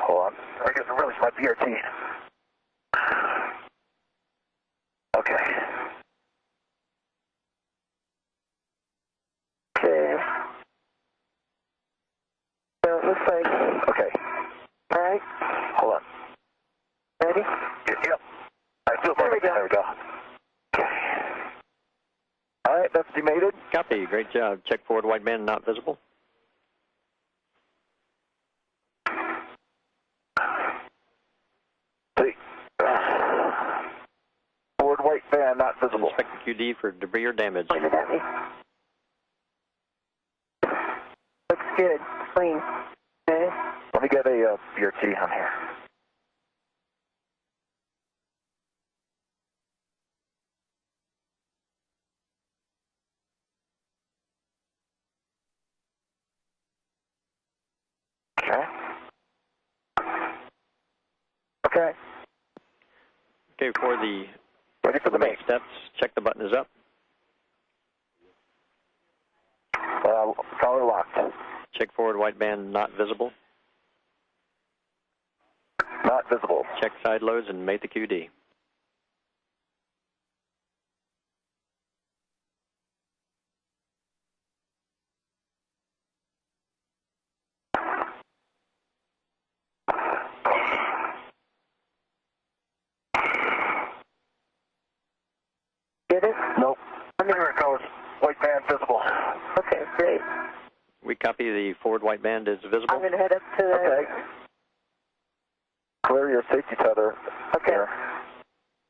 hold on. I guess I released my BRT. Okay. Okay. So it looks like... Okay. All right. Hold on. Ready? Yep. I feel better. There we go. Okay. All right, that's demated. Copy. Great job. Check forward wideband not visible. Forward white band not visible. Inspect the QD for debris or damage. Point it at me. Looks good. Clean. Okay. Let me get a BRT on here. Okay. Okay. Okay, for the Ready for the main mate. steps, check the button is up. Collar locked. Check forward wideband not visible. Not visible. Check side loads and mate the QD. Get it? Nope. There it goes. White band visible. Okay, great. We copy the forward wideband is visible. I'm going to head up to the... Okay. Clear your safety tether. Okay. Here.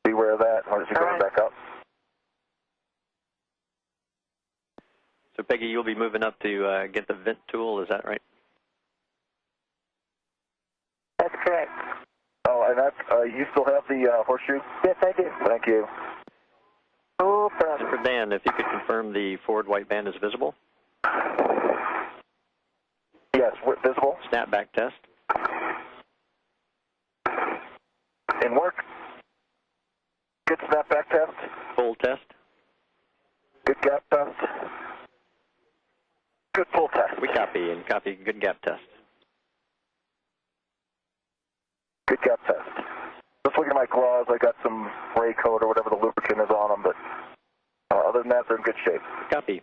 Beware of that as you're going back up. So Peggy, you'll be moving up to get the vent tool, is that right? That's correct. Oh, and that's, you still have the horseshoe? Yes, I do. Thank you. No And problem. for Dan, if you could confirm the forward wideband is visible. Yes, visible. Snapback test. In work. Good snapback test. Full test. Good gap test. Good full test. We copy and copy good gap test. Good gap test. Just looking at my gloves, I got some spray coat or whatever the lubricant is on them, but other than that, they're in good shape. Copy.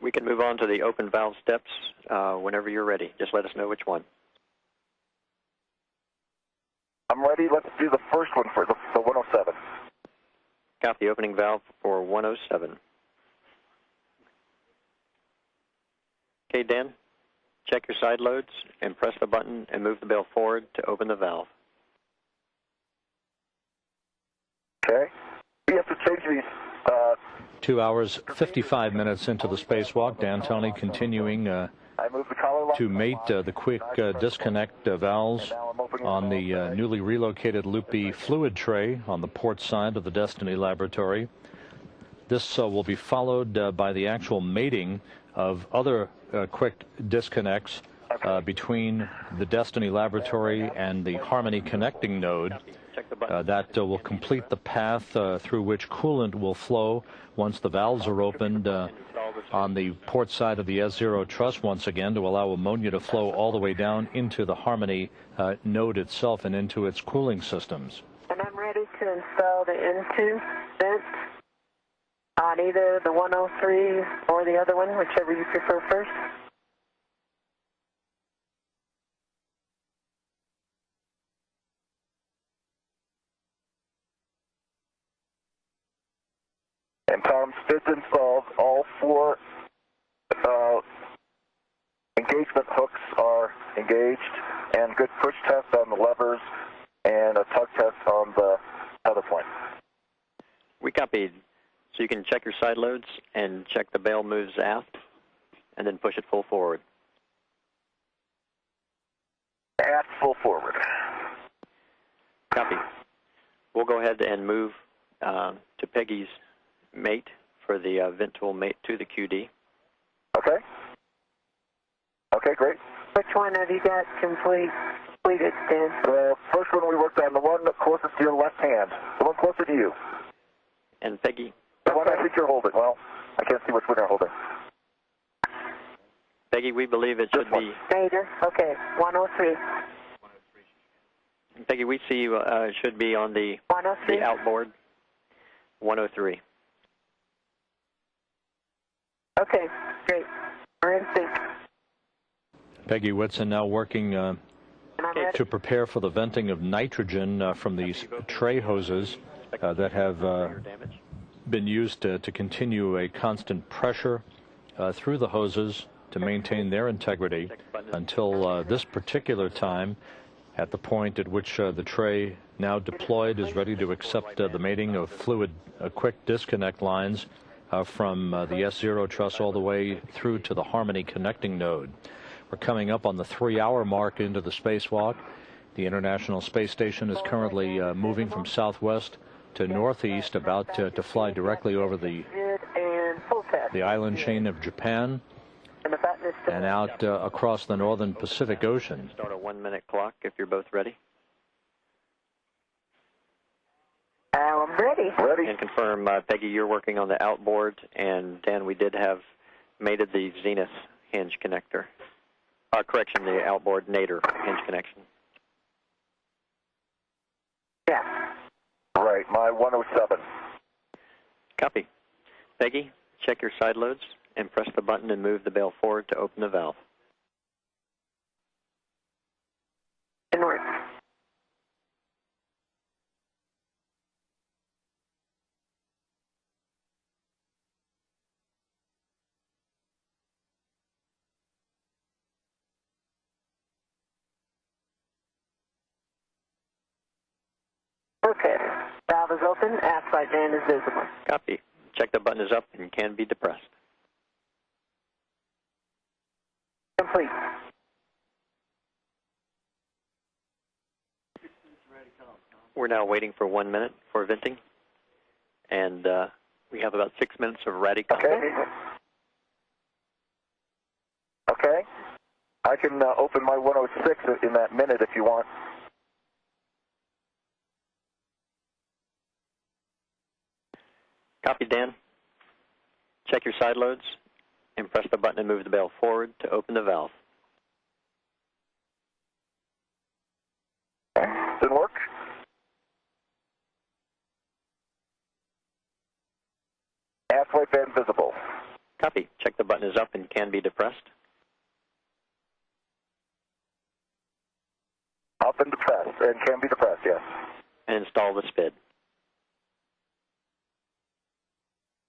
We can move on to the open valve steps whenever you're ready. Just let us know which one. I'm ready. Let's do the first one for the 107. Copy opening valve for 107. Okay, Dan, check your side loads and press the button and move the bell forward to open the valve. Okay. We have to change these. 2 hours, 55 minutes into the spacewalk. Dan Tony continuing I moved the collar lock to mate the quick disconnect valves on the newly relocated loopy fluid tray on the port side of the Destiny laboratory. This will be followed by the actual mating of other quick disconnects between the Destiny laboratory and the Harmony connecting node. That will complete the path through which coolant will flow once the valves are opened on the port side of the S0 truss once again to allow ammonia to flow all the way down into the Harmony node itself and into its cooling systems. And I'm ready to install the N2 vent on either the 103 or the other one, whichever you prefer first. and Tom Spitz installed. All 4 engagement hooks are engaged, and good push test on the levers and a tug test on the tether point. We copied. So you can check your side loads and check the bail moves aft, and then push it full forward. At full forward. Copy. We'll go ahead and move to Peggy's mate for the vent tool mate to the QD. Okay. Okay, great. Which one have you got completed, Dan? The first one we worked on, the one closest to your left hand, the one closer to you. And Peggy? The one I think you're holding. Well, I can't see which one you're holding. Peggy, we believe it should be... Major, okay, 103. Peggy, we see you should be on the 103. the outboard. 103. Okay, great. We're in sync. Peggy Whitson now working And I'm ready. to prepare for the venting of nitrogen from these tray hoses that have been used to continue a constant pressure through the hoses to maintain their integrity until this particular time, at the point at which the tray now deployed is ready to accept the mating of fluid quick disconnect lines from the S0 truss all the way through to the Harmony connecting node. We're coming up on the 3-hour mark into the spacewalk. The International Space Station is currently moving from southwest to northeast, about to fly directly over the island chain of Japan and out across the northern Pacific Ocean. Start a 1-minute clock if you're both ready. I'm ready. Ready? And confirm, Peggy, you're working on the outboard, and Dan, we did have mated the Zenith hinge connector. Correction, the outboard nadir hinge connection. Yeah. Right, my 107. Copy. Peggy, check your side loads and press the button and move the bale forward to open the valve. Inward. Okay. Valve is open. Aft flight band is visible. Copy. Check the button is up and can be depressed. Complete. We're now waiting for 1 minute for venting, and we have about 6 minutes of radicom. Okay. Okay. I can open my 106 in that minute if you want. Copy, Dan. Check your side loads and press the button and move the bale forward to open the valve. Didn't work? Aft flight band visible. Copy. Check the button is up and can be depressed. Up and depressed, and can be depressed, yes. And install the SPID.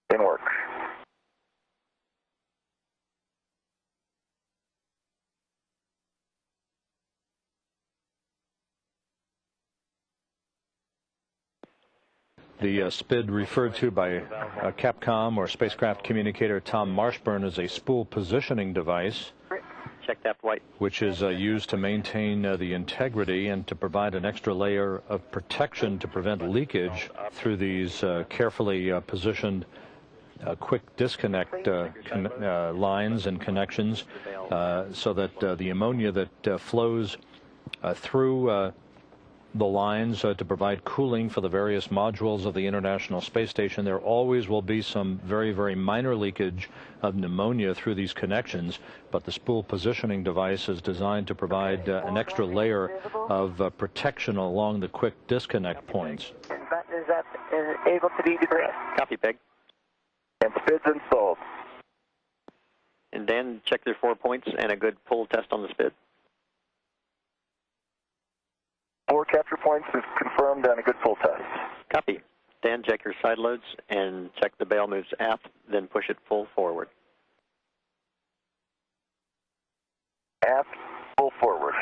Didn't work. The SPID, referred to by Capcom or spacecraft communicator Tom Marshburn, is a spool positioning device Check that white. which is used to maintain the integrity and to provide an extra layer of protection to prevent leakage through these carefully positioned quick disconnect lines and connections, so that the ammonia that flows through the lines to provide cooling for the various modules of the International Space Station. There always will be some very, very minor leakage of pneumonia through these connections, but the spool positioning device is designed to provide an extra layer of protection along the quick disconnect points. And button is up and able to be depressed. Copy, Peg. And SPID's installed. And Dan, check their 4 points and a good pull test on the SPID. 4 capture points is confirmed and a good full test. Copy. Dan, check your side loads and check the bale moves aft, then push it full forward. Aft, full forward.